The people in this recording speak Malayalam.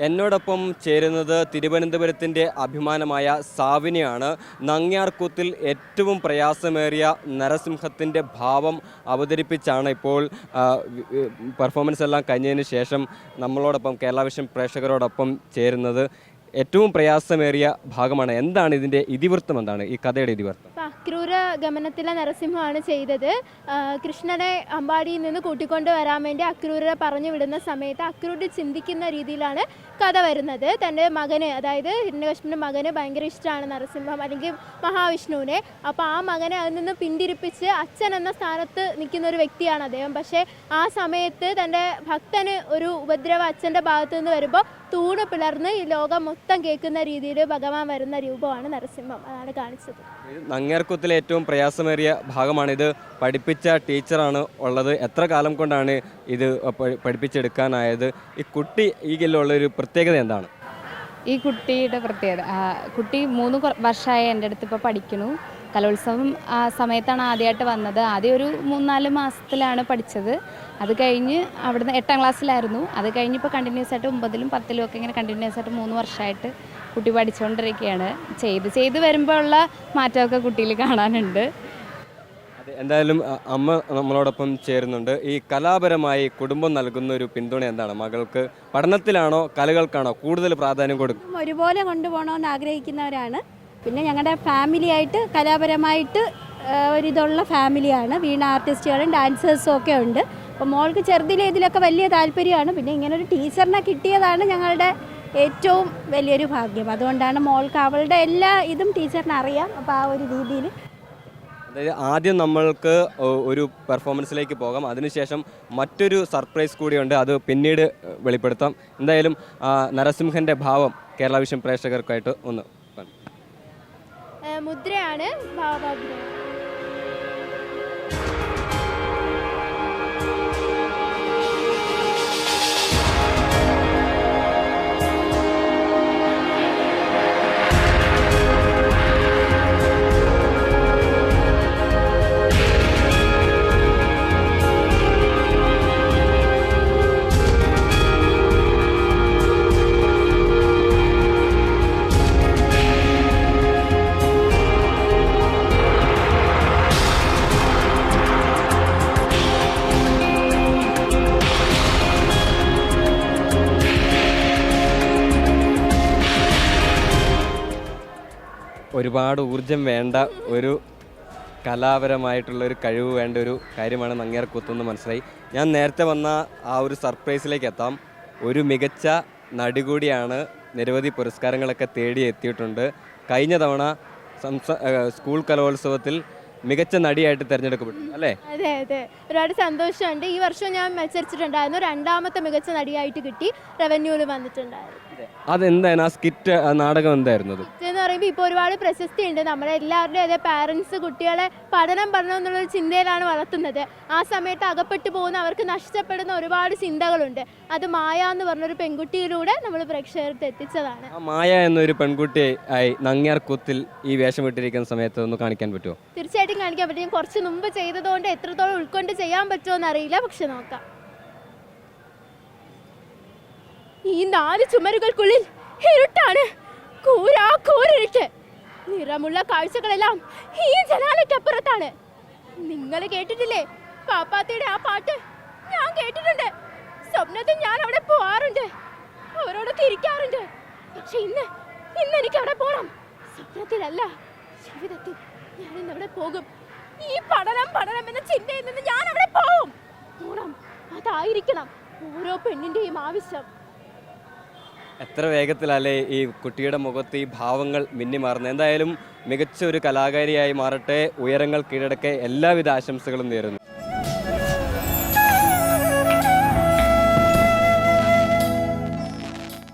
എന്നോടൊപ്പം ചേരുന്നത് തിരുവനന്തപുരത്തിൻ്റെ അഭിമാനമായ സാവിനെയാണ്. നങ്ങ്യാർകൂത്തിൽ ഏറ്റവും പ്രയാസമേറിയ നരസിംഹത്തിൻ്റെ ഭാവം അവതരിപ്പിച്ചാണ് ഇപ്പോൾ പെർഫോമൻസ് എല്ലാം കഴിഞ്ഞതിന് ശേഷം നമ്മളോടൊപ്പം കേരള വിഷൻ പ്രേക്ഷകരോടൊപ്പം ചേരുന്നത്. ഏറ്റവും പ്രയാസമേറിയ ഭാഗമാണ്. എന്താണ് ഇതിൻ്റെ ഇതിവൃത്തം? എന്താണ് ഈ കഥയുടെ ഇതിവൃത്തം? അക്രൂര ഗമനത്തിലെ നരസിംഹമാണ് ചെയ്തത്. കൃഷ്ണനെ അമ്പാടിയിൽ നിന്ന് കൂട്ടിക്കൊണ്ട് വരാൻ വേണ്ടി അക്രൂരരെ പറഞ്ഞു വിടുന്ന സമയത്ത് അക്രൂര് ചിന്തിക്കുന്ന രീതിയിലാണ് കഥ വരുന്നത്. തൻ്റെ മകന്, അതായത് ഹിരണ്യകശിപുവിൻ്റെ മകന് ഭയങ്കര ഇഷ്ടമാണ് നരസിംഹം അല്ലെങ്കിൽ മഹാവിഷ്ണുവിനെ. അപ്പോൾ ആ മകനെ അതിൽ നിന്ന് പിന്തിരിപ്പിച്ച് അച്ഛൻ എന്ന സ്ഥാനത്ത് നിൽക്കുന്ന ഒരു വ്യക്തിയാണ് അദ്ദേഹം. പക്ഷേ ആ സമയത്ത് തൻ്റെ ഭക്തന് ഒരു ഉപദ്രവം അച്ഛൻ്റെ ഭാഗത്തു നിന്ന് വരുമ്പോൾ തൂണ് പിളർന്ന് ഈ ലോകം മൊത്തം കേൾക്കുന്ന രീതിയിൽ ഭഗവാൻ വരുന്ന രൂപമാണ് നരസിംഹം. അതാണ് കാണിച്ചത്. നങ്ങ്യാർകൂത്തിലെ ഏറ്റവും പ്രയാസമേറിയ ഭാഗമാണിത്. പഠിപ്പിച്ച ടീച്ചറാണ് ഉള്ളത്. എത്ര കാലം കൊണ്ടാണ് ഇത് പഠിപ്പിച്ചെടുക്കാനായത്? ഈ കുട്ടി ഈഗിലുള്ളൊരു പ്രത്യേകത എന്താണ്? ഈ കുട്ടിയുടെ പ്രത്യേകത, കുട്ടി 3 വർഷമായി എൻ്റെ അടുത്ത് ഇപ്പോൾ പഠിക്കുന്നു. കലോത്സവം ആ സമയത്താണ് ആദ്യമായിട്ട് വന്നത്. ആദ്യം ഒരു 3-4 മാസത്തിലാണ് പഠിച്ചത്. അത് കഴിഞ്ഞ് അവിടുന്ന് 8ാം ക്ലാസ്സിലായിരുന്നു. അത് കഴിഞ്ഞ് ഇപ്പോൾ കണ്ടിന്യൂസ് ആയിട്ട് 9ലും 10ലും ഒക്കെ ഇങ്ങനെ കണ്ടിന്യൂസ് ആയിട്ട് 3 വർഷമായിട്ട് കുട്ടി പഠിച്ചുകൊണ്ടിരിക്കുകയാണ്. ചെയ്ത് വരുമ്പോൾ ഉള്ള മാറ്റമൊക്കെ കുട്ടിയിൽ കാണാനുണ്ട്. അതെ, എന്തായാലും അമ്മ നമ്മളോടൊപ്പം ചേരുന്നുണ്ട്. ഈ കലാപരമായി കുടുംബം നൽകുന്ന ഒരു പിന്തുണ എന്താണ് മകൾക്ക്? പഠനത്തിലാണോ കലകൾക്കാണോ കൂടുതൽ പ്രാധാന്യം കൊടുക്കും? ഒരുപോലെ കൊണ്ടുപോകണമെന്ന് ആഗ്രഹിക്കുന്നവരാണ്. പിന്നെ ഞങ്ങളുടെ ഫാമിലിയായിട്ട് കലാപരമായിട്ട് ഒരിതുള്ള ഫാമിലിയാണ്. വീണ ആർട്ടിസ്റ്റുകളും ഡാൻസേഴ്സും ഒക്കെ ഉണ്ട്. അപ്പോൾ മോൾക്ക് ചെറുതിലെ ഇതിലൊക്കെ വലിയ താല്പര്യമാണ്. പിന്നെ ഇങ്ങനൊരു ടീച്ചറിനെ കിട്ടിയതാണ് ഞങ്ങളുടെ ഏറ്റവും വലിയൊരു ഭാഗ്യം. അതുകൊണ്ടാണ് മോൾക്ക് അവളുടെ എല്ലാ ഇതും ടീച്ചറിന് അറിയാം. അപ്പോൾ ആ ഒരു രീതിയിൽ, അതായത് ആദ്യം നമ്മൾക്ക് ഒരു പെർഫോമൻസിലേക്ക് പോകാം. അതിനുശേഷം മറ്റൊരു സർപ്രൈസ് കൂടിയുണ്ട്, അത് പിന്നീട് വെളിപ്പെടുത്താം. എന്തായാലും നരസിംഹൻ്റെ ഭാവം കേരള വിഷൻ പ്രേക്ഷകർക്കായിട്ട് ഒന്ന് മുദ്രയാണ് ഭാവാഭിനയം. ഒരുപാട് ഊർജം വേണ്ട ഒരു കലാപരമായിട്ടുള്ളൊരു കഴിവ് വേണ്ട ഒരു കാര്യമാണ് നങ്ങ്യാർകൂത്തെന്ന് മനസ്സിലായി. ഞാൻ നേരത്തെ വന്ന ആ ഒരു സർപ്രൈസിലേക്ക് എത്താം. ഒരു മികച്ച നടി കൂടിയാണ്. നിരവധി പുരസ്കാരങ്ങളൊക്കെ തേടി എത്തിയിട്ടുണ്ട്. കഴിഞ്ഞ തവണ സ്കൂൾ കലോത്സവത്തിൽ മികച്ച നടിയായിട്ട് തിരഞ്ഞെടുക്കപ്പെട്ടു അല്ലേ? അതെ അതെ, ഒരുപാട് സന്തോഷമുണ്ട്. ഈ വർഷം ഞാൻ മത്സരിച്ചിട്ടുണ്ടായിരുന്നു. 2ാമത്തെ മികച്ച നടിയായിട്ട് കിട്ടി. റവന്യൂവിൽ വന്നിട്ടുണ്ടായിരുന്നു. അതെന്താണ് ആ സ്കിറ്റ് നാടകം എന്തായിരുന്നു? എന്ന് പറയുമ്പോൾ ഇപ്പോൾ ഒരുപാട് പ്രശസ്തി ഉണ്ട്. നമ്മുടെ എല്ലാവരുടെയും അതേ പാരൻസ് കുട്ടികളെ പഠനം എന്നുള്ളൊരു ചിന്തയിലാണ് വളർത്തുന്നത്. ആ സമയത്ത് അകപ്പെട്ടു പോകുന്ന, അവർക്ക് നഷ്ടപ്പെടുന്ന ഒരുപാട് ചിന്തകളുണ്ട്. അത് മായ എന്ന് പറഞ്ഞൊരു പെൺകുട്ടിയിലൂടെ നമ്മൾ പ്രേക്ഷകർക്ക് എത്തിച്ചതാണ്. മായ എന്നൊരു പെൺകുട്ടിയായി നങ്ങ്യാർകൂത്തിൽ ഈ വേഷം ഇട്ടിരിക്കുന്ന സമയത്ത് ഒന്ന് കാണിക്കാൻ പറ്റുമോ? തീർച്ചയായിട്ടും കാണിക്കാൻ പറ്റും. കുറച്ച് മുമ്പ് ചെയ്തതുകൊണ്ട് എത്രത്തോളം ഉൾക്കൊണ്ട് ചെയ്യാൻ പറ്റുമോ എന്നറിയില്ല, പക്ഷെ നോക്കാം. ഈ 4 ചുമരുകൾക്കുള്ളിൽ ഇരുട്ടാണ്, കൂരിരുട്ട്. നിറമുള്ള കാഴ്ചകളെല്ലാം ഈ ജനാലയ്ക്കപ്പുറത്താണ്. നിങ്ങൾ കേട്ടിട്ടില്ലേ പാപ്പാത്തിയുടെ ആ പാട്ട്? ഞാൻ കേട്ടിട്ടുണ്ട്. സ്വപ്നത്തിൽ ഞാൻ അവിടെ പോവാറുണ്ട്, അവരോടൊക്കെ ഇരിക്കാറുണ്ട്. പക്ഷെ ഇന്ന് എനിക്ക് അവിടെ പോകണം. സ്വപ്നത്തിലല്ല, ജീവിതത്തിൽ ഞാൻ ഇന്ന് അവിടെ പോകും. ഈ പഠനം എന്ന ചിന്തയിൽ നിന്ന് ഞാൻ അവിടെ പോകണം. അതായിരിക്കണം ഓരോ പെണ്ണിന്റെയും ആവശ്യം. എത്ര വേഗത്തിലല്ലേ ഈ കുട്ടിയുടെ മുഖത്ത് ഈ ഭാവങ്ങൾ മിന്നിമാറുന്നത്. എന്തായാലും മികച്ച ഒരു കലാകാരിയായി മാറട്ടെ, ഉയരങ്ങൾ കീഴടക്കെ എല്ലാവിധ ആശംസകളും നേരുന്നു.